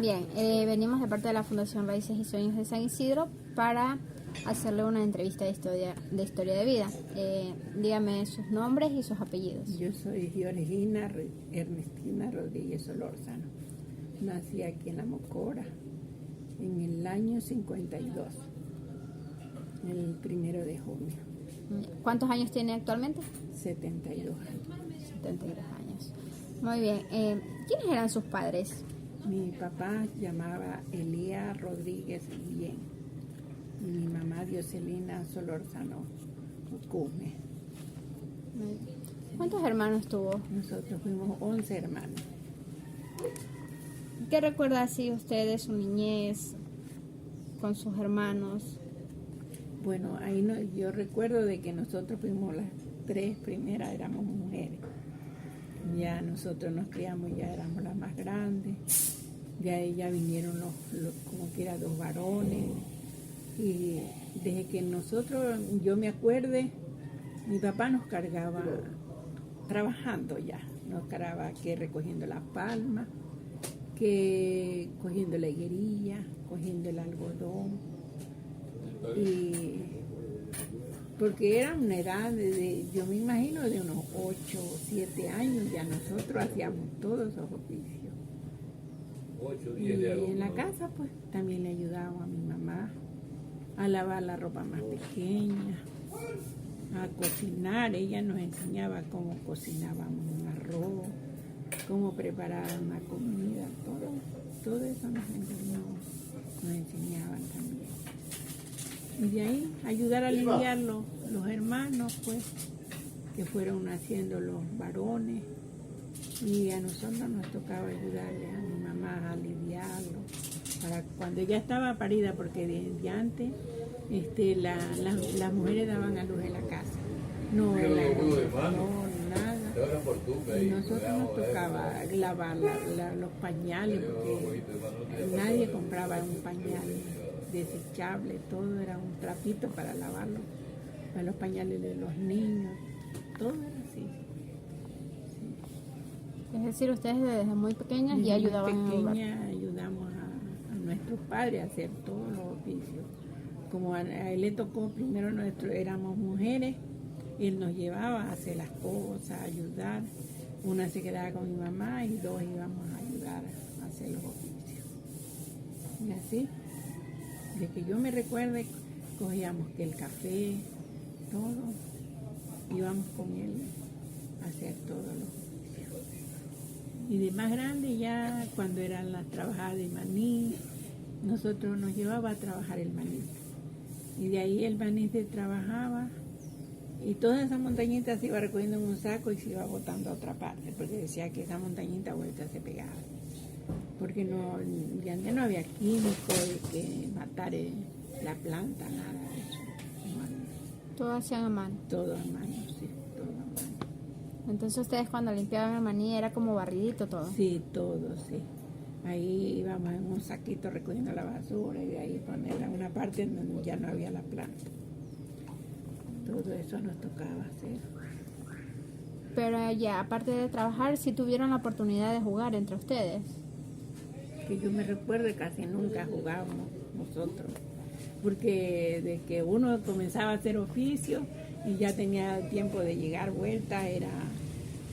Bien, venimos de parte de la Fundación Raíces y Sueños de San Isidro para hacerle una entrevista de historia de vida. Dígame sus nombres y sus apellidos. Yo soy Georgina Ernestina Rodríguez Solórzano. Nací aquí en La Mocora en el año 52, el 1 de junio. ¿Cuántos años tiene actualmente? 72 años. 72 años. Muy bien. ¿Quiénes eran sus padres? Mi papá llamaba Elías Rodríguez Bien y mi mamá Dioselina Solórzano Ucume. ¿Cuántos hermanos tuvo? Nosotros fuimos 11 hermanos. ¿Qué recuerda así usted de su niñez con sus hermanos? Bueno, ahí no, yo recuerdo de que nosotros fuimos las 3 primeras, éramos mujeres. Ya nosotros nos criamos, ya éramos las más grandes. Ya vinieron como que eran 2 varones. Y desde que yo me acuerde, mi papá nos cargaba trabajando ya. Nos cargaba que recogiendo las palmas, que cogiendo la higuerilla, cogiendo el algodón. Y porque era una edad yo me imagino de unos 8 o 7 años, ya nosotros hacíamos todos esos oficios. Y en la casa pues también le ayudaba a mi mamá a lavar la ropa más pequeña, a cocinar. Ella nos enseñaba cómo cocinábamos un arroz, cómo preparar una comida, todo eso nos enseñaban también. Y de ahí ayudar a aliviar los hermanos, pues, que fueron naciendo los varones. Y a nosotros nos tocaba ayudarle a mi mamá a aliviarlo. Para cuando ella estaba parida, porque desde antes las mujeres daban a luz en la casa. No, nada. Y nosotros nos tocaba lavar los pañales, porque nadie compraba un pañal desechable, todo era un trapito para lavarlo, para los pañales de los niños, todo era así. Es decir, ustedes desde muy pequeñas ya ayudaban en el hogar. Ayudamos a nuestros padres a hacer todos los oficios. Como a él le tocó primero éramos mujeres, él nos llevaba a hacer las cosas, a ayudar. Una se quedaba con mi mamá y 2 íbamos a ayudar a hacer los oficios. Y así, de que yo me recuerde, cogíamos que el café, todo, íbamos con él a hacer todos los oficios. Y de más grande ya, cuando eran las trabajadas de maní, nosotros nos llevaba a trabajar el maní. Y de ahí el maní se trabajaba y toda esa montañita se iba recogiendo en un saco y se iba botando a otra parte, porque decía que esa montañita vuelta se pegaba. Porque ya no había químico de que matar la planta, nada de eso. Todo hacían a mano. Todo a mano, sí, todo a mano. Entonces ustedes cuando limpiaban el maní era como barridito todo. Sí, todo, sí. Ahí íbamos en un saquito recogiendo la basura y de ahí ponerla en una parte en donde ya no había la planta. Todo eso nos tocaba hacer. Pero ya, aparte de trabajar, sí tuvieron la oportunidad de jugar entre ustedes. Que yo me recuerdo, casi nunca jugábamos nosotros, porque de que uno comenzaba a hacer oficio y ya tenía tiempo de llegar vuelta, era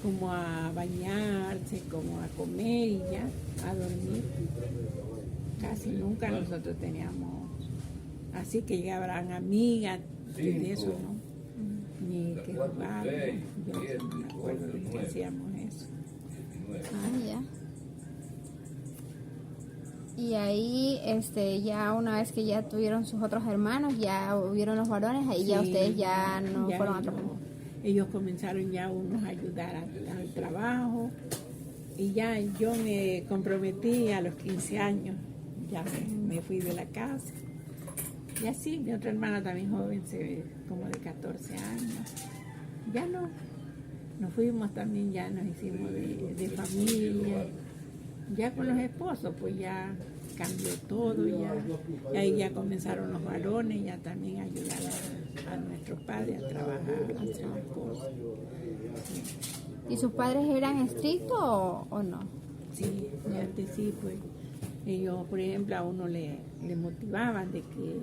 como a bañarse, como a comer y ya, a dormir. Casi nunca nosotros teníamos, así que llegaban amigas, de eso no, ni que jugábamos. Yo no me acuerdo de que hacíamos eso. Ya. Y ahí, ya una vez que ya tuvieron sus otros hermanos, ya hubieron los varones, ahí sí, ya ustedes ya no fueron a trabajar. Ellos comenzaron ya unos a ayudar al trabajo y ya yo me comprometí a los 15 años, ya me fui de la casa. Y así, mi otra hermana también joven, como de 14 años. Ya nos fuimos también, ya nos hicimos de familia. Ya con los esposos, pues ya cambió todo, y ahí ya comenzaron los varones, ya también ayudar a nuestros padres a trabajar, a hacer las cosas. ¿Y sus padres eran estrictos o no? Sí, antes sí, pues Ellos, por ejemplo, a uno le motivaban de que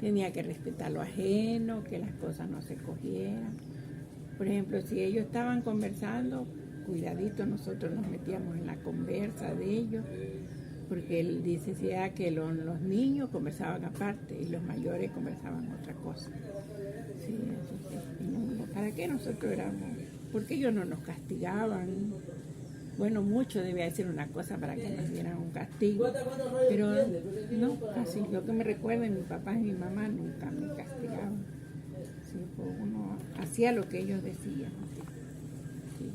tenía que respetar lo ajeno, que las cosas no se cogieran. Por ejemplo, si ellos estaban conversando, cuidadito, nosotros nos metíamos en la conversa de ellos, porque él dice que los niños conversaban aparte y los mayores conversaban otra cosa. Sí, entonces, ¿para qué nosotros éramos? Porque ellos no nos castigaban. Bueno, mucho debía decir una cosa para que nos dieran un castigo, pero no, casi lo que me recuerda, mi papá y mi mamá nunca me castigaban. Sí, pues uno hacía lo que ellos decían. Sí.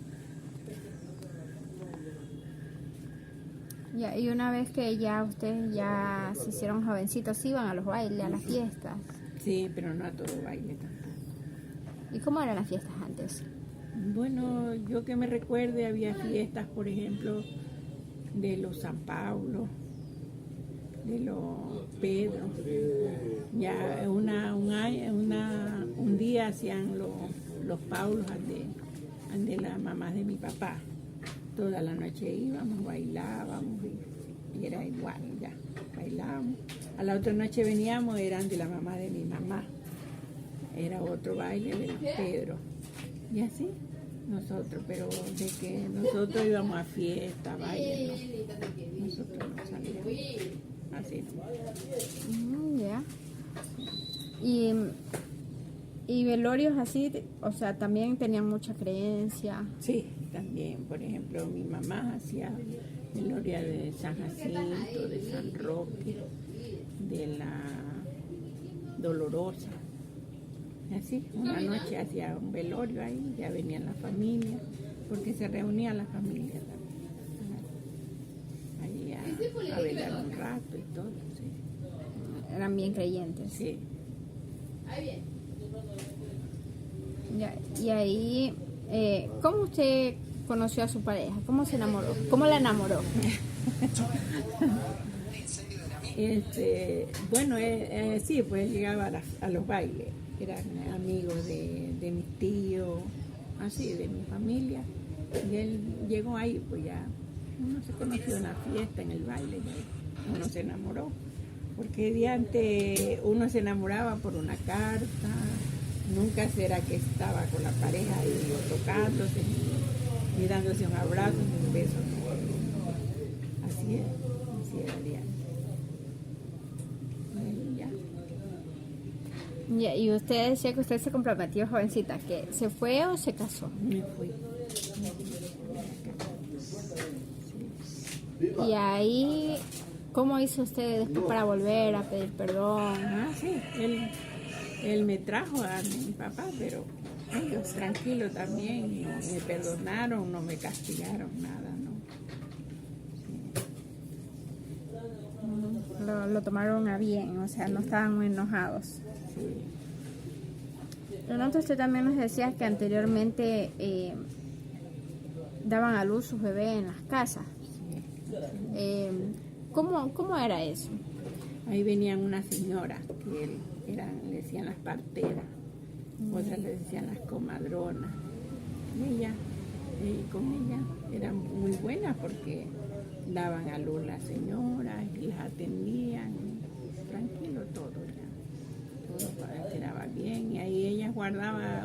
Ya, y una vez que ya ustedes ya se hicieron jovencitos, iban a los bailes, a las fiestas. Sí, pero no a todo baile tampoco. ¿Y cómo eran las fiestas antes? Bueno, yo que me recuerde, había fiestas, por ejemplo, de los San Pablo, de los Pedro. Ya un día hacían los Paulos ante la mamá de mi papá. Toda la noche íbamos, bailábamos y era igual, ya, bailábamos. A la otra noche veníamos, eran de la mamá de mi mamá. Era otro baile del Pedro. Y así nosotros, pero de que nosotros íbamos a fiesta, baile, no. Nosotros no salíamos. Así. Ya. Y velorios así, o sea, también tenían mucha creencia. Sí, también, por ejemplo, mi mamá hacía velorio de San Jacinto, de San Roque, de la Dolorosa. Así, una noche hacía un velorio ahí, ya venían las familias, porque se reunían las familias ahí a velar un rato y todo, sí. Eran bien creyentes. Sí. Ya, y ahí, ¿cómo usted conoció a su pareja? ¿Cómo se enamoró? ¿Cómo la enamoró? Bueno, sí, pues llegaba a los bailes. Eran amigos de mis tíos, así, de mi familia. Y él llegó ahí, pues ya uno se conoció en la fiesta, en el baile, y uno se enamoró. Porque de antes uno se enamoraba por una carta, nunca será que estaba con la pareja y tocándose, ni dándose un abrazo, ni un beso. No. Así era de antes. Ya, y usted decía que usted se comprometió jovencita, ¿que se fue o se casó? Me fui. Y ahí, ¿cómo hizo usted después para volver a pedir perdón? Sí, él me trajo a mi papá, pero ellos tranquilos también, me perdonaron, no me castigaron, nada, ¿no? Sí. Lo tomaron a bien, o sea, no estaban muy enojados. Sí. Renato, usted también nos decía que anteriormente daban a luz sus bebés en las casas. Sí. ¿Cómo era eso? Ahí venían unas señoras que le decían las parteras, otras le decían las comadronas. Y con ella eran muy buenas porque daban a luz las señoras y las atendían, tranquilo todo ya. Todo quedaba bien y ahí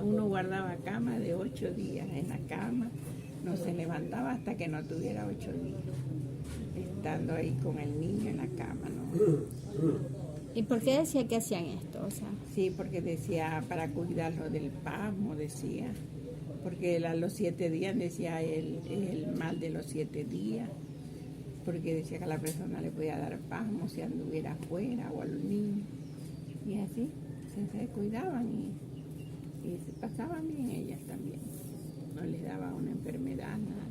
uno guardaba cama de 8 días en la cama, no se levantaba hasta que no tuviera 8 días, estando ahí con el niño en la cama, ¿no? ¿Y por qué decía que hacían esto? O sea, sí, porque decía para cuidarlo del pasmo, decía, porque a los 7 días decía el mal de los 7 días, porque decía que a la persona le podía dar pasmo si anduviera afuera o a los niños. Y así se cuidaban y se pasaban bien ellas también. No les daba una enfermedad, nada.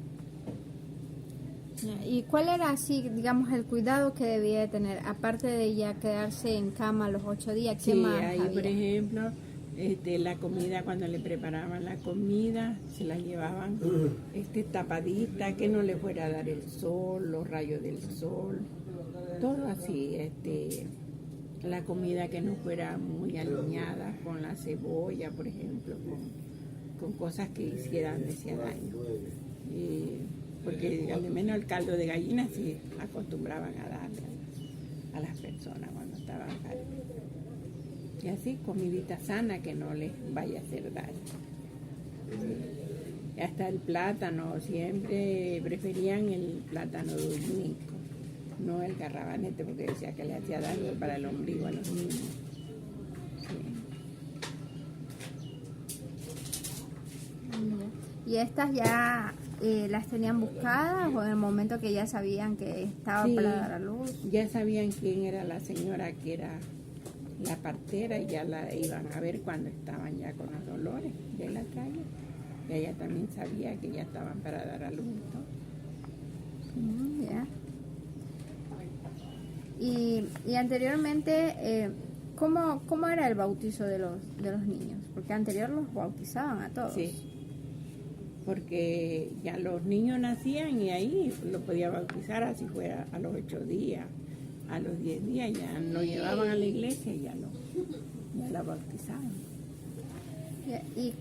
¿y cuál era así, digamos, el cuidado que debía de tener? Aparte de ya quedarse en cama los 8 días, ¿qué Sí, más ahí había? por ejemplo, la comida, cuando le preparaban la comida, se la llevaban tapadita, que no le fuera a dar el sol, los rayos del sol, todo así, la comida que no fuera muy aliñada con la cebolla, por ejemplo, con cosas que hicieran ese daño. porque al menos el caldo de gallina sí acostumbraban a darle a las personas cuando estaban enfermas. Y así, comidita sana que no les vaya a hacer daño. Sí. Y hasta el plátano, siempre preferían el plátano dulnico, no el garrabanete, porque decía que le hacía daño para el ombligo a los niños. Sí. ¿Y estas ya las tenían buscadas o en el momento que ya sabían que estaba Sí, para dar a luz? ya sabían quién era la señora que era la partera y ya la iban a ver cuando estaban ya con los dolores de la calle. Y ella también sabía que ya estaban para dar a luz, ¿no? Ya. Y anteriormente, ¿cómo era el bautizo de los niños? Porque anterior los bautizaban a todos. Sí, porque ya los niños nacían y ahí lo podía bautizar así fuera a los 8 días, a los 10 días ya lo llevaban a la iglesia y ya la bautizaban. Y,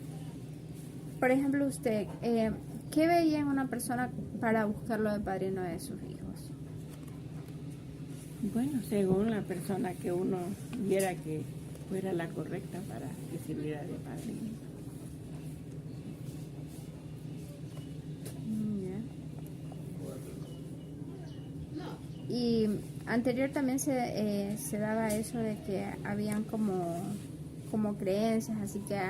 por ejemplo, usted, ¿qué veía en una persona para buscarlo de padrino de sus hijos? Bueno, según la persona que uno viera que fuera la correcta para que sirviera de padrino. Y anterior también se daba eso de que habían como creencias, así que,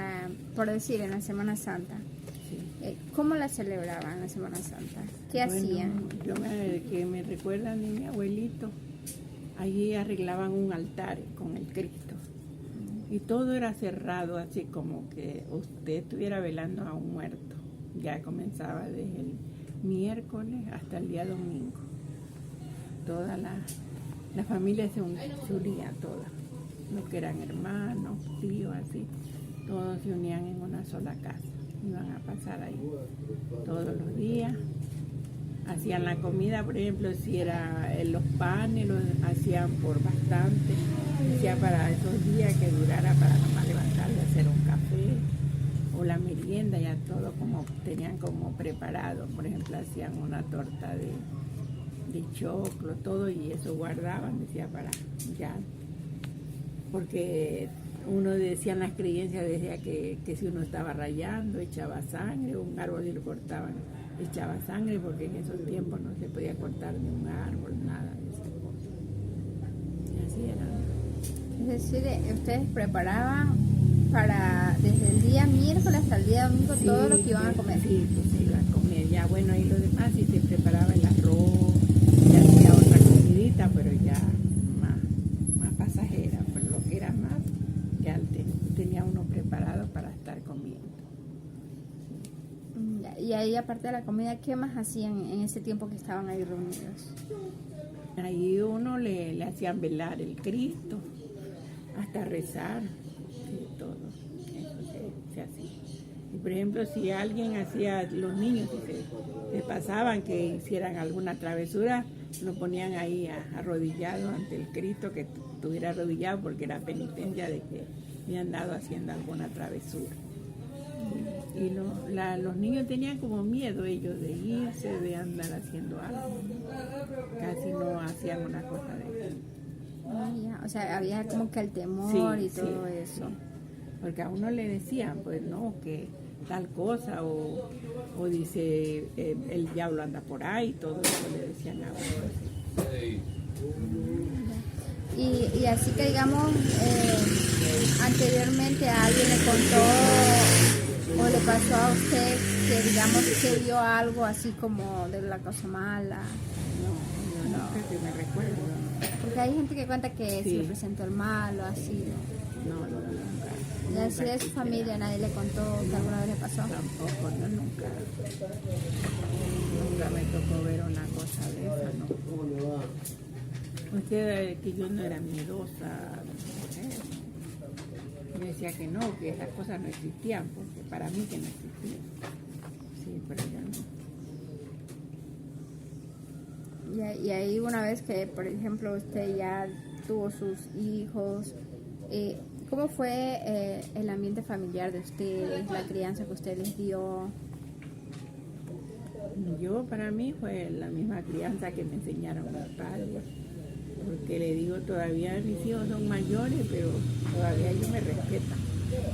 por decir, en la Semana Santa. Sí. ¿Cómo la celebraban en la Semana Santa? ¿Qué hacían? Que me recuerdan de mi abuelito, allí arreglaban un altar con el Cristo. Y todo era cerrado, así como que usted estuviera velando a un muerto. Ya comenzaba desde el miércoles hasta el día domingo. Toda la familia se unía, toda. Los que eran hermanos, tíos, así. Todos se unían en una sola casa. Iban a pasar ahí todos los días. Hacían la comida, por ejemplo, si era los panes, los hacían por bastante. Decía para esos días que durara para nomás levantarle, hacer un café o la merienda, ya todo como tenían como preparado. Por ejemplo, hacían una torta de choclo, todo, y eso guardaban, decía, para ya. Porque uno decía en las creencias, decía que si uno estaba rayando, echaba sangre, un árbol y lo cortaban, echaba sangre, porque en esos tiempos no se podía cortar ni un árbol, nada de esas cosas. Y así era. Es decir, ustedes preparaban para desde el día miércoles hasta el día domingo, sí, todo lo que iban a comer. Sí, pues se iba a comer. Ya bueno, y lo demás sí se preparaba el arroz, se hacía otra comidita, pero ya más pasajera, pero lo que era más, ya tenía uno preparado para estar comiendo. Y ahí, aparte de la comida, ¿qué más hacían en ese tiempo que estaban ahí reunidos? Ahí uno le hacían velar el Cristo, hasta rezar, sí, todo eso se hacía. Y por ejemplo, si alguien hacía, los niños se pasaban que hicieran alguna travesura, lo ponían ahí arrodillado ante el Cristo, que estuviera arrodillado, porque era penitencia de que habían andado haciendo alguna travesura. Y los niños tenían como miedo ellos de irse, de andar haciendo algo. Casi no hacían una cosa de eso. Ya. O sea, había como que el temor, sí, y todo, sí, eso. Sí. Porque a uno le decían, pues no, que tal cosa, o dice el diablo anda por ahí, todo eso le decían a uno. Y así que, digamos, anteriormente a alguien le contó o le pasó a usted que, digamos, que vio algo así como de la cosa mala. No, que me recuerdo. Porque hay gente que cuenta que sí, se le presentó el mal o así. No, nunca. Y así de su familia nadie le contó que alguna vez le pasó. Tampoco, no, nunca. Nunca me tocó ver una cosa de esa, no. Usted, que yo no era miedosa, yo decía que no, que esas cosas no existían, porque para mí que no existían. Sí, pero yo no. Y ahí una vez que, por ejemplo, usted ya tuvo sus hijos, ¿cómo fue el ambiente familiar de ustedes, la crianza que usted les dio? Yo, para mí, fue la misma crianza que me enseñaron mis padres. Porque le digo, todavía mis hijos son mayores, pero todavía ellos me respetan.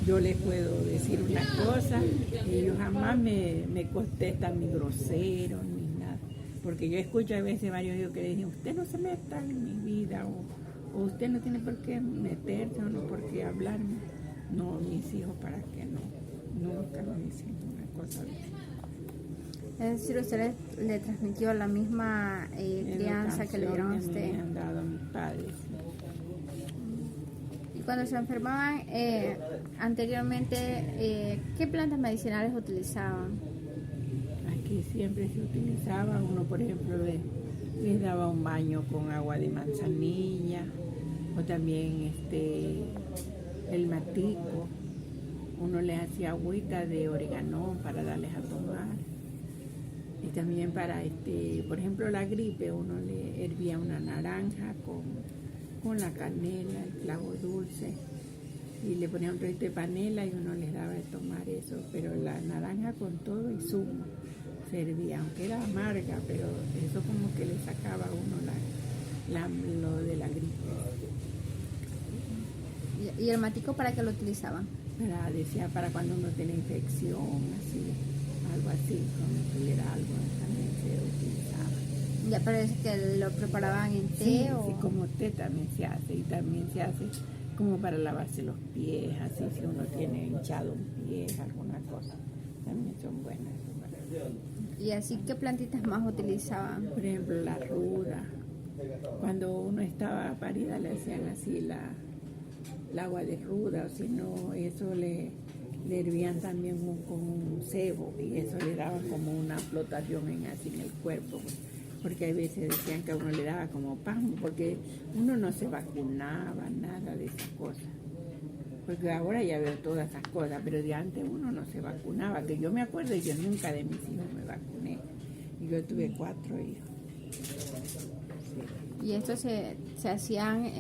Yo les puedo decir una cosa y ellos jamás me contestan ni grosero ni nada. Porque yo escucho a veces varios hijos que le dicen, usted no se meta en mi vida, o usted no tiene por qué meterse, o no por qué hablarme. No, mis hijos, ¿para qué no? Nunca me dicen una cosa de eso. Es decir, usted le transmitió la misma crianza que le dieron a usted. Me han dado a mis padres. Y cuando se enfermaban anteriormente, ¿qué plantas medicinales utilizaban? Aquí siempre se utilizaba, uno por ejemplo les daba un baño con agua de manzanilla, o también el matico, uno les hacía agüita de oregano para darles a tomar. Y también para, por ejemplo, la gripe, uno le hervía una naranja con la canela, el clavo dulce, y le ponía un trocito de panela y uno les daba de tomar eso. Pero la naranja con todo y zumo servía, aunque era amarga, pero eso como que le sacaba a uno lo de la gripe. ¿Y el matico para qué lo utilizaban? Decía para cuando uno tiene infección, así. Algo así, cuando tuviera algo también se utilizaba. Ya parece que lo preparaban en té sí, o... Sí, como té también se hace, y también se hace como para lavarse los pies, así si uno tiene hinchado un pie, alguna cosa, también son buenas. ¿Y así qué plantitas más utilizaban? Por ejemplo, la ruda. Cuando uno estaba parida le hacían así el agua de ruda, o si no, eso le hervían también con un cebo y eso le daba como una flotación así en el cuerpo, porque hay veces decían que a uno le daba como pasmo, porque uno no se vacunaba, nada de esas cosas. Porque ahora ya veo todas esas cosas, pero de antes uno no se vacunaba, que yo me acuerdo, yo nunca de mis hijos me vacuné, y yo tuve 4 hijos. Sí. ¿Y esto se hacían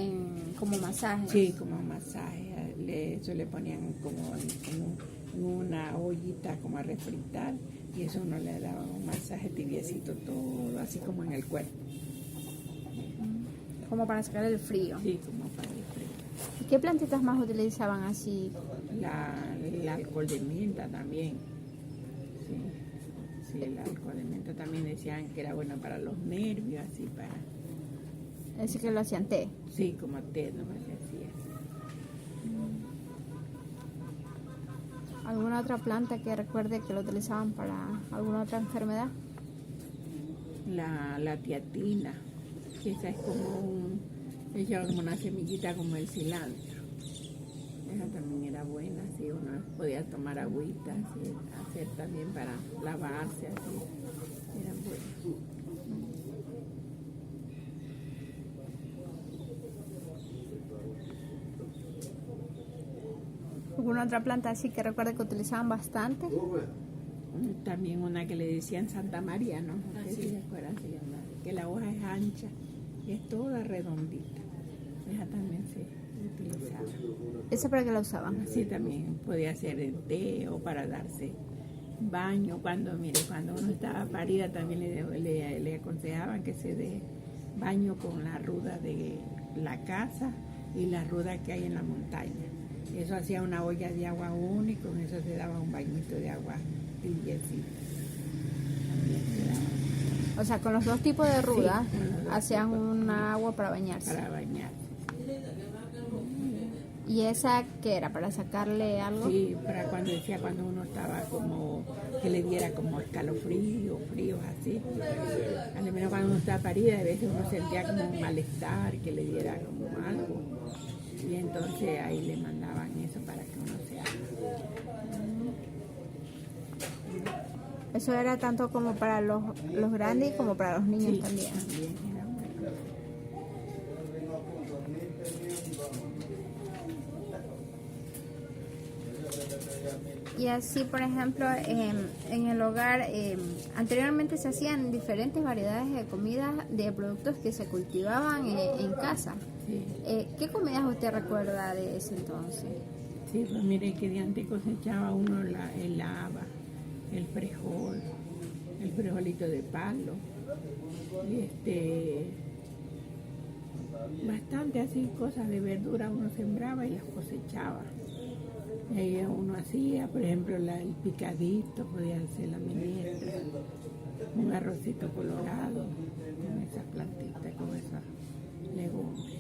como masajes? Sí, como masaje. Eso le ponían como en una ollita como a refritar, y eso uno le daba un masaje tibiecito todo, así como en el cuerpo. Como para sacar el frío. Sí, como para el frío. ¿Y qué plantitas más utilizaban así? El alcohol de menta también. Sí, el alcohol de menta también decían que era bueno para los nervios, así para... Ese que lo hacían té. Sí, como té, no me decía. ¿Alguna otra planta que recuerde que lo utilizaban para alguna otra enfermedad? La tiatina, que esa es ella como una semillita como el cilantro. Esa también era buena, así uno podía tomar agüita, así, hacer también para lavarse, así. Eran buenas. ¿Alguna otra planta así que recuerde que utilizaban bastante? También una que le decían Santa María, ¿no? No sé si se acuerdan, se llama, que la hoja es ancha, es toda redondita. Esa también se utilizaba. ¿Esa para qué la usaban? Así también podía ser en té o para darse baño. Cuando uno estaba parida también le aconsejaban que se dé baño con la ruda de la casa y la ruda que hay en la montaña. Eso hacía una olla de agua única y con eso se daba un bañito de agua tibiecita. O sea, con los dos tipos de rudas sí, hacían una agua para bañarse. Para bañarse. ¿Y esa qué era? ¿Para sacarle algo? Sí, cuando uno estaba como que le diera como escalofrío, fríos así. Al menos cuando uno estaba parida, a veces uno sentía como un malestar, que le diera como algo. Y entonces ahí le mandaban eso para que uno se haga. Eso era tanto como para los grandes y como para los niños también. También era bueno. Y así, por ejemplo, en el hogar, anteriormente se hacían diferentes variedades de comidas, de productos que se cultivaban en casa. Sí. ¿Qué comidas usted recuerda de ese entonces? Sí, pues mire que de antes cosechaba uno el haba, el frijol, el frijolito de palo, y bastante así cosas de verdura uno sembraba y las cosechaba. Y ahí uno hacía, por ejemplo, el picadito, podía hacer la menestra, un arrocito colorado, con esas plantitas, con esas legumbres.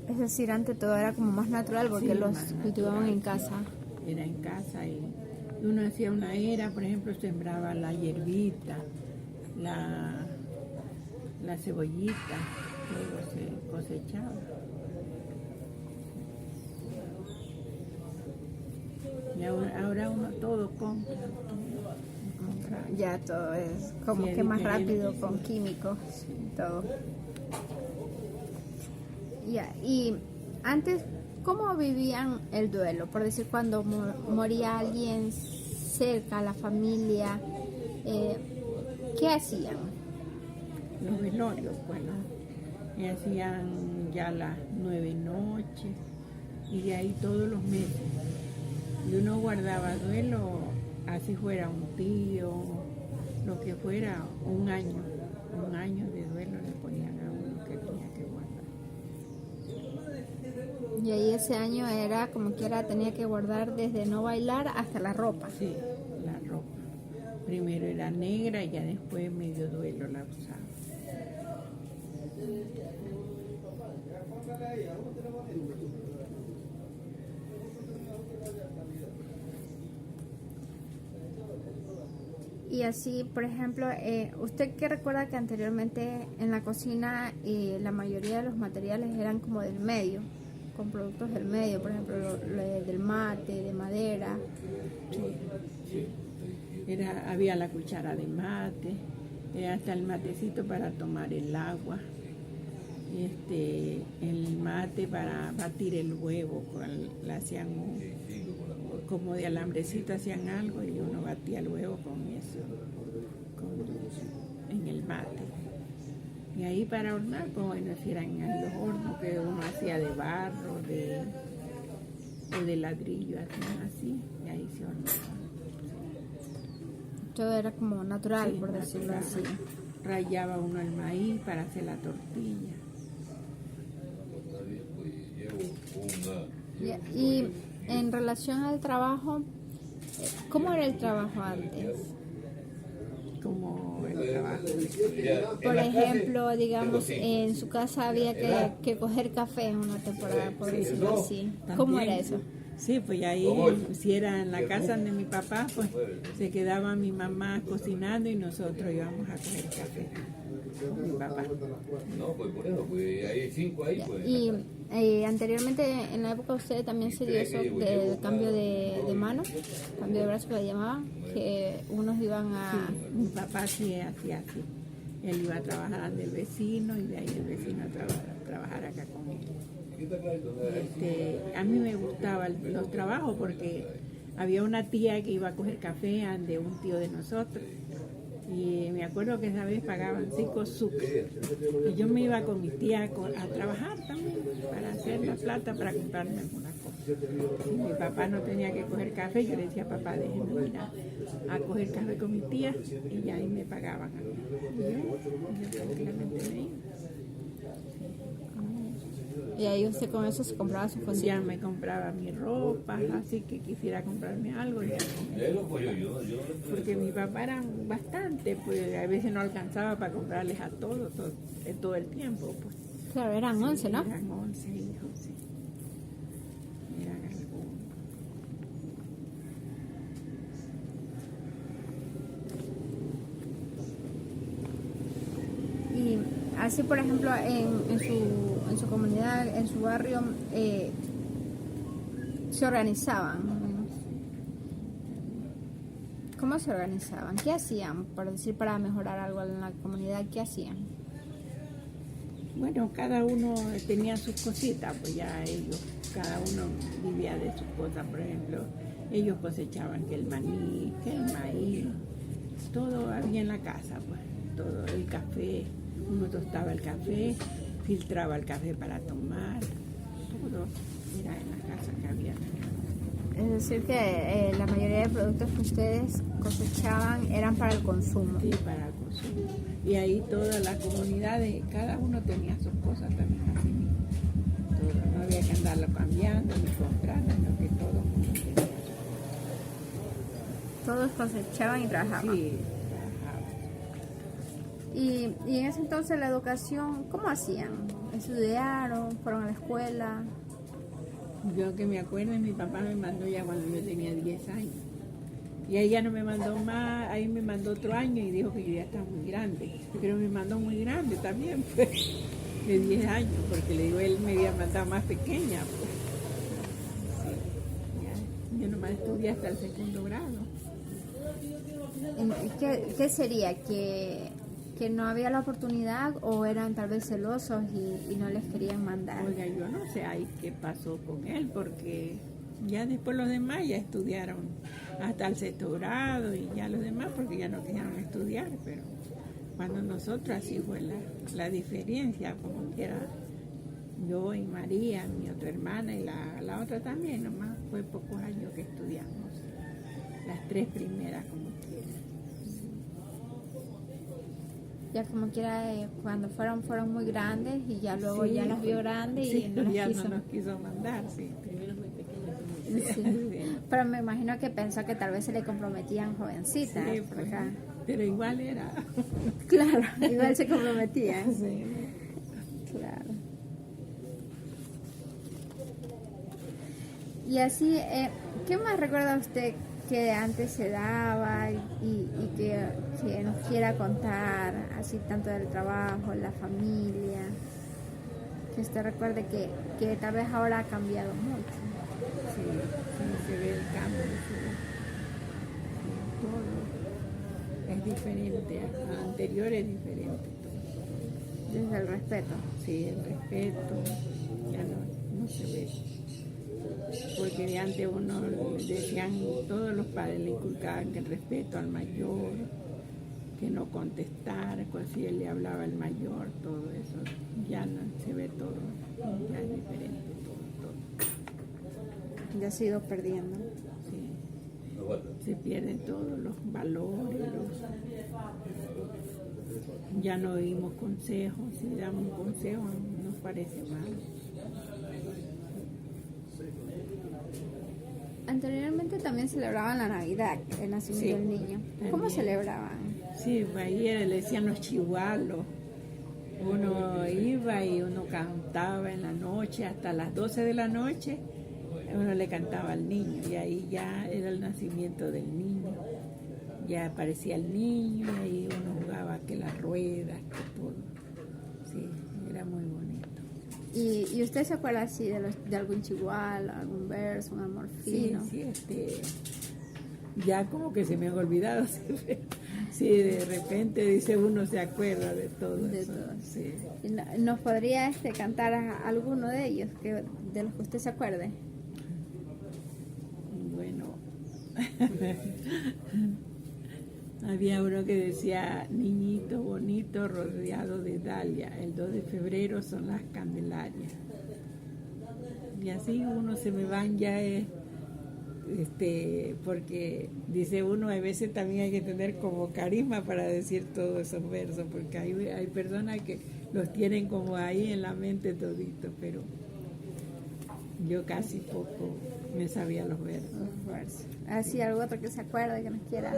Es decir, antes todo era como más natural porque Sí, los más cultivaban natural, en casa. Era en casa y uno hacía una era, por ejemplo, sembraba la hierbita, la cebollita, todo se cosechaba. Y ahora uno todo compra. Ya todo es como Sí, que más diferente, rápido sí. con químicos y todo. Ya, y antes, ¿cómo vivían el duelo? Por decir, cuando moría alguien cerca, la familia, ¿qué hacían? Los velorios, bueno, y hacían ya las 9 noches y de ahí todos los meses. Y uno guardaba duelo, así fuera un tío, lo que fuera, un año de duelo le ponían a uno que tenía que guardar. Y ahí ese año era como quiera, tenía que guardar desde no bailar hasta la ropa. Sí, la ropa. Primero era negra y ya después medio duelo la usaba. Y así, por ejemplo, ¿usted qué recuerda que anteriormente en la cocina la mayoría de los materiales eran como del medio, con productos del medio, por ejemplo, del mate, de madera? Sí. Había la cuchara de mate, hasta el matecito para tomar el agua, el mate para batir el huevo, le hacían como de alambrecito, hacían algo y uno batía el huevo con eso, en el mate. Y ahí para hornear, pues bueno, si eran en los hornos que uno hacía de barro, o de ladrillo, así, y ahí se horneaba. Todo era como natural, Sí, por decirlo natural. así. Rayaba uno el maíz para hacer la tortilla. Ya, y en relación al trabajo, ¿cómo era el trabajo antes? Como el trabajo. Por ejemplo, digamos, en su casa había que coger café en una temporada, por decirlo así. ¿Cómo También. era eso? Sí, pues ahí, si era en la casa de mi papá, pues se quedaba mi mamá cocinando y nosotros íbamos a coger café con mi papá. No, pues por eso, pues hay 5 ahí, pues. Y anteriormente, en la época de usted también se dio eso del cambio de mano, cambio de brazo que le llamaban, que unos iban a... Sí, mi papá sí hacía así. Él iba a trabajar del vecino y de ahí el vecino a trabajar acá con él. A mí me gustaban los trabajos porque había una tía que iba a coger café de un tío de nosotros y me acuerdo que esa vez pagaban 5 sucos y yo me iba con mi tía a trabajar también para hacer la plata para comprarme algunas cosas. Si mi papá no tenía que coger café, yo le decía, papá, déjeme ir a coger café con mi tía y ahí me pagaban a mí. Y yo tranquilamente me iba. Y ahí usted con eso se compraba su Ya cosita. me compraba mi ropa, así que quisiera comprarme algo. Ya. Porque mi papá eran bastante, pues a veces no alcanzaba para comprarles a todos todo el tiempo. Pues. Claro, eran 11, ¿no? Eran 11 hijos, sí. Eran algunos. Y así, por ejemplo, en su comunidad, en su barrio, se organizaban, más o menos. ¿Cómo se organizaban? ¿Qué hacían? Por decir, para mejorar algo en la comunidad, ¿qué hacían? Bueno, cada uno tenía sus cositas, pues ya cada uno vivía de sus cosas. Por ejemplo, ellos cosechaban que el maní, que el maíz, todo había en la casa, pues, todo, el café, uno tostaba el café, filtraba el café para tomar, todo era en la casa que había. Es decir, que la mayoría de productos que ustedes cosechaban eran para el consumo. Sí, para el consumo. Y ahí todas las comunidades, cada uno tenía sus cosas también así mismo. Todo, no había que andarlo cambiando ni comprando, sino que todo el mundo tenía. Todos cosechaban y trabajaban. Sí, trabajaban. Y en ese entonces la educación, ¿cómo hacían? ¿Estudiaron? ¿Fueron a la escuela? Yo que me acuerdo, mi papá me mandó ya cuando yo tenía 10 años. Y ahí ya no me mandó más, ahí me mandó otro año y dijo que yo ya estaba muy grande. Pero me mandó muy grande también, pues, de 10 años, porque le digo, él me había mandado más pequeña, pues. Sí, ya. Yo nomás estudié hasta el segundo grado. ¿Qué sería? ¿Que no había la oportunidad o eran tal vez celosos y no les querían mandar? Oiga, yo no sé ahí qué pasó con él, porque ya después los demás ya estudiaron hasta el sexto grado y ya los demás porque ya no quisieron estudiar, pero cuando nosotros así fue la diferencia, como quiera, yo y María, mi otra hermana y la otra también, nomás fue pocos años que estudiamos, las 3 primeras como quiera. Ya como quiera, cuando fueron muy grandes y ya luego Sí, ya las vio grandes y sí, no las ya quiso. no nos quiso mandar, sí. Primero muy pequeña. Sí. Pero me imagino que pensó que tal vez se le comprometían jovencitas Sí, por pues, acá. pero igual era. Claro, igual se comprometían. Sí. Claro. Y así, ¿qué más recuerda usted que antes se daba y que nos quiera contar, así tanto del trabajo, la familia, que usted recuerde que tal vez ahora ha cambiado mucho? Sí, sí, se ve el cambio, se ve. Sí, todo es diferente, anterior es diferente todo. Desde el respeto. Sí, el respeto ya no se ve. Porque de antes uno decían, todos los padres le inculcaban que el respeto al mayor, que no contestara, pues si él le hablaba al mayor, todo eso, ya no se ve todo, ya es diferente todo. Ya se ha ido perdiendo. Sí. Se pierden todos los valores, ya no oímos consejos, si damos un consejo nos parece mal. Anteriormente también celebraban la Navidad, el nacimiento del niño. ¿Cómo también celebraban? Sí, ahí le decían los chihualos. Uno iba y uno cantaba en la noche, hasta las 12 de la noche, uno le cantaba al niño y ahí ya era el nacimiento del niño. Ya aparecía el niño y ahí uno jugaba que las ruedas, que todo. Sí, era muy bonito. ¿Y usted se acuerda así de algún chihuahua, algún verso, un amor fino? Sí, ya como que se me han olvidado. Sí, de repente dice uno se acuerda de todo De eso. todo. Sí. ¿Nos podría cantar alguno de ellos, de los que usted se acuerde? Bueno, había uno que decía, niñito bonito rodeado de dalia, el 2 de febrero son las Candelarias. Y así uno se me van ya, porque dice uno, a veces también hay que tener como carisma para decir todos esos versos, porque hay personas que los tienen como ahí en la mente todito, pero yo casi poco me sabía los versos. Así, algo otro que se acuerde, que nos quiera.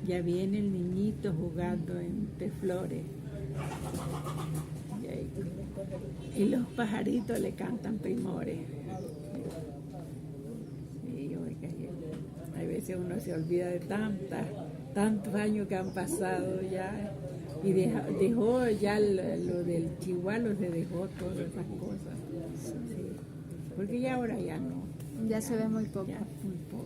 Ya viene el niñito jugando entre flores. Y los pajaritos le cantan primores. Sí, oiga, hay veces uno se olvida de tantos años que han pasado ya. Y dejó ya lo del chihuahua, se dejó todas esas cosas. Sí, porque ya ahora ya no. Ya se ve muy poco. Ya, muy poco.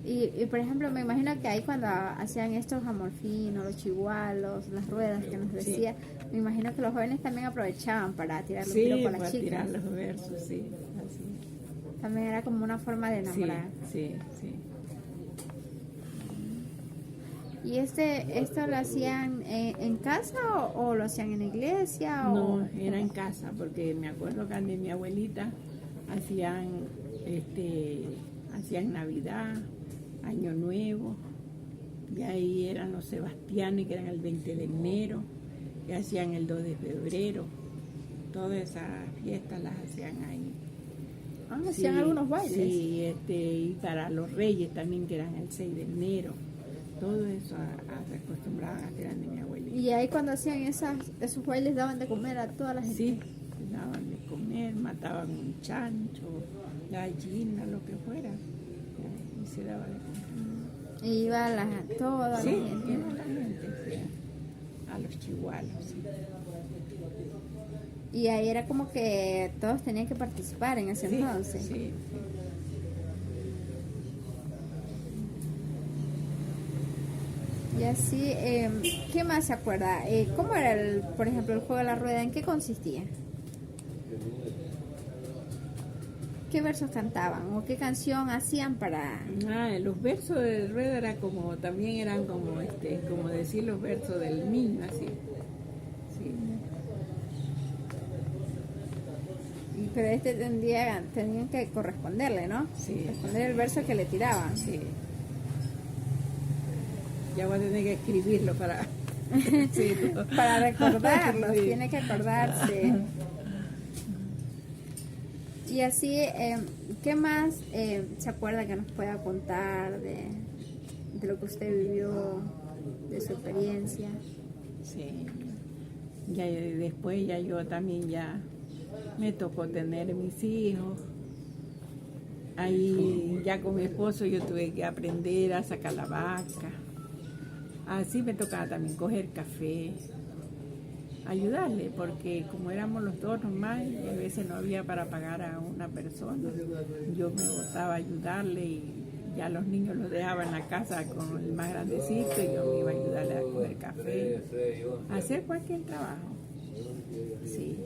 Y por ejemplo, me imagino que ahí cuando hacían estos amorfinos, los chihualos, las ruedas que nos decía, me imagino que los jóvenes también aprovechaban para tirar los tiros con las chicas. Tirar los versos, sí, así. También era como una forma de enamorar. Sí, sí, sí. ¿Y esto lo hacían en casa o lo hacían en la iglesia? No, era en casa, porque me acuerdo que de mi abuelita hacían Navidad, Año Nuevo, y ahí eran los Sebastianes, que eran el 20 de enero, que hacían el 2 de febrero. Todas esas fiestas las hacían ahí. Ah, hacían algunos bailes. Sí, y para los Reyes también, que eran el 6 de enero. Todo eso se acostumbraban a hacer de mi abuelita. Y ahí cuando hacían esos bailes daban de comer a toda la gente. Sí, daban de comer, mataban un chancho, gallina, lo que fuera. Y se daba de comer. Y iba toda Sí, la gente. iba la gente, sí, a los chihuahuas. Sí. Y ahí era como que todos tenían que participar en ese entonces. Sí. Y así, ¿qué más se acuerda? ¿Cómo era, por ejemplo, el juego de la rueda? ¿En qué consistía? ¿Qué versos cantaban o qué canción hacían para...? Los versos de rueda también eran como decir los versos del niño, así. Sí. Pero tenían que corresponderle, ¿no? Sí. Responder el verso que le tiraban. Sí. Ya voy a tener que escribirlo para... sí, Para recordarlos, sí. Tiene que acordarse. Y así, ¿qué más se acuerda que nos pueda contar de lo que usted vivió, de su experiencia? Sí. Ya después yo también me tocó tener mis hijos. Ahí ya con mi esposo yo tuve que aprender a sacar la vaca. Así me tocaba también coger café, ayudarle, porque como éramos los dos nomás, y a veces no había para pagar a una persona, yo me botaba a ayudarle y ya los niños los dejaba en la casa con el más grandecito y yo me iba a ayudarle a coger café, a hacer cualquier trabajo. Sí.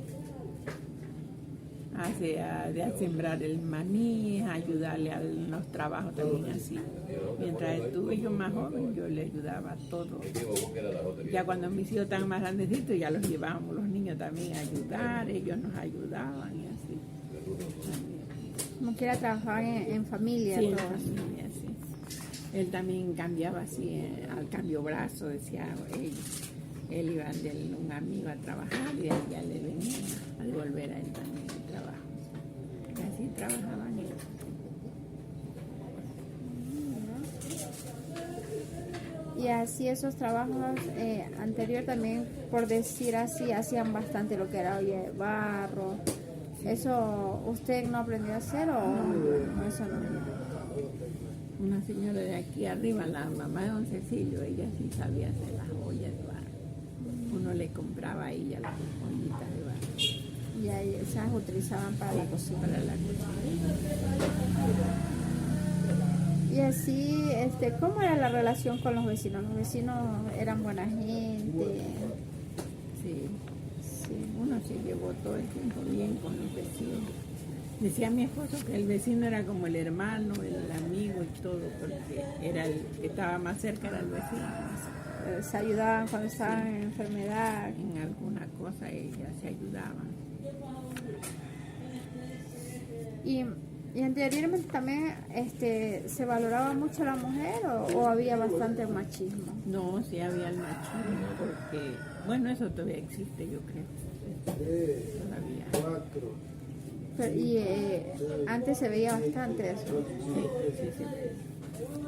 A sembrar el maní, a ayudarle a los trabajos también así. Mientras estuve yo más joven, yo le ayudaba a todo. Ya cuando mis hijos estaban más grandecitos, ya los llevábamos los niños también a ayudar, ellos nos ayudaban y así. Como quiera trabajar en familia. Sí, en todos. familia, sí. Él también cambiaba así, al cambio brazo, decía él iba de un amigo a trabajar y de ahí ya le venía a devolver a él también el trabajo. Y así trabajaban ellos. Y así esos trabajos anterior también, por decir así, hacían bastante lo que era olla de barro. ¿Eso usted no aprendió a hacer o no, eso no? Una señora de aquí arriba, la mamá de don Cecilio, ella sí sabía hacer las ollas de barro. Uno le compraba a ella las ollitas de barro. Y ahí esas utilizaban para la cocina. Para la cocina. Y así, ¿cómo era la relación con los vecinos? ¿Los vecinos eran buena gente? Sí. Sí. Uno se llevó todo el tiempo bien con los vecinos. Decía mi esposo que el vecino era como el hermano, el amigo y todo, porque era el que estaba más cerca, era el vecino. Se ayudaban cuando estaban en enfermedad. En alguna cosa ellas se ayudaban. Y anteriormente también se valoraba mucho la mujer o había bastante machismo. No, sí había el machismo, porque, bueno, eso todavía existe, yo creo. Todavía. Antes se veía bastante eso. Sí.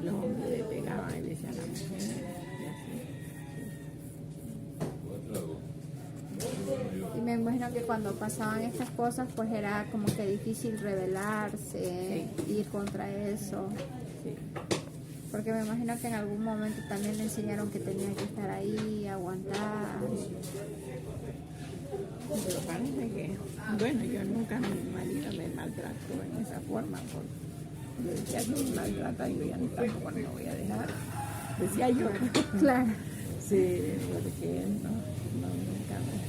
Los hombres le pegaban y le decían a la mujer. Y me imagino que cuando pasaban estas cosas, pues era como que difícil rebelarse, ir contra eso. Sí. Porque me imagino que en algún momento también le enseñaron que tenía que estar ahí, aguantar. Pero parece que, bueno, yo nunca mi marido me maltrató en esa forma, porque yo decía que me maltrata, yo ya tampoco no voy a dejar. Decía yo. Claro. Sí, porque él nunca me...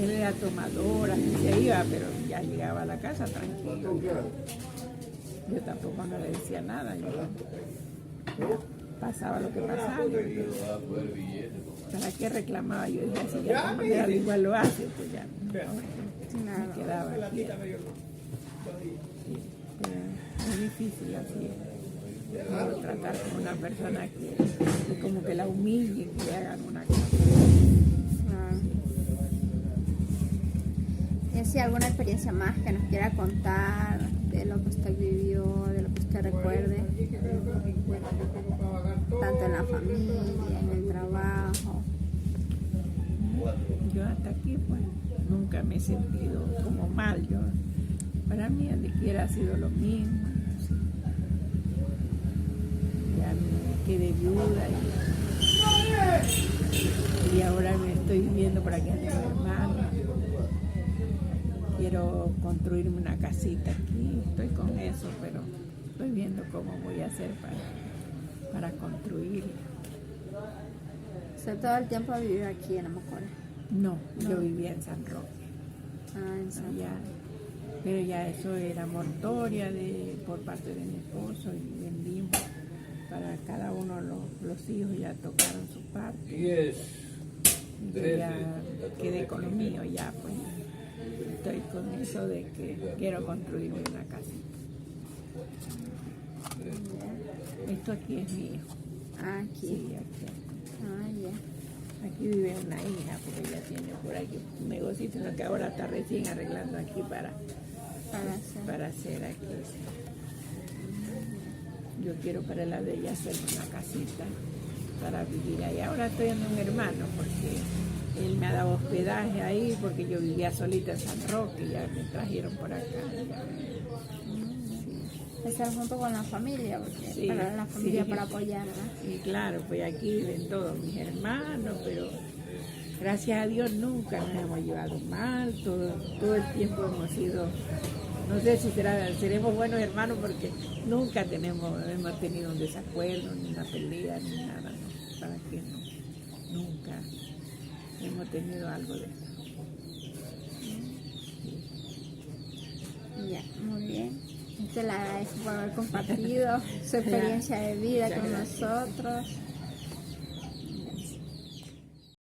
Él era tomador, así se iba, pero ya llegaba a la casa tranquilo. Yo tampoco no le decía nada. pasaba lo que pasaba. Yo va a poder billetes. ¿Para qué reclamaba? Yo decía, si ya como quiera, igual lo hace, pues ya Claro. me quedaba aquí. Sí, pero es difícil así, como tratar con una persona que como que la humille, que le hagan una cosa. Claro. ¿Y así alguna experiencia más que nos quiera contar de lo que usted vivió, de lo que usted recuerde? Tanto en la familia, en el trabajo. Yo hasta aquí pues nunca me he sentido como mal. Yo, para mí donde quiera ha sido lo mismo. Ya me quedé viuda y ahora me estoy viviendo por aquí a mi hermano. Quiero construirme una casita aquí, estoy con eso, pero estoy viendo cómo voy a hacer para construirla. ¿Usted todo el tiempo ha vivido aquí en Amacora? No, yo vivía en San Roque. Ah, en San Allá, pero ya eso era mortoria por parte de mi esposo y vendimos para cada uno los hijos, ya tocaron su parte. 10, Y 13. ya quedé con lo mío, ya pues estoy con eso de que quiero construirme una casita. Esto aquí es mío. Ah, aquí. Sí, aquí. Ah, ya. Aquí vive una hija porque ella tiene por aquí un negocio, sino que ahora está recién arreglando aquí para hacer aquí. Yo quiero para la de ella hacer una casita para vivir ahí. Ahora estoy en un hermano porque él me ha dado hospedaje ahí porque yo vivía solita en San Roque y ya me trajeron por acá. Estar junto con la familia, porque Sí, para la familia, sí. para apoyar, ¿verdad? Y claro, pues aquí viven todos mis hermanos, pero gracias a Dios nunca nos hemos llevado mal, todo el tiempo hemos sido, no sé si seremos buenos hermanos porque nunca hemos tenido un desacuerdo, ni una pelea, ni nada, no, ¿para qué no? Nunca hemos tenido algo de eso. Ya, muy bien. Te la agradezco por haber compartido su experiencia de vida con nosotros.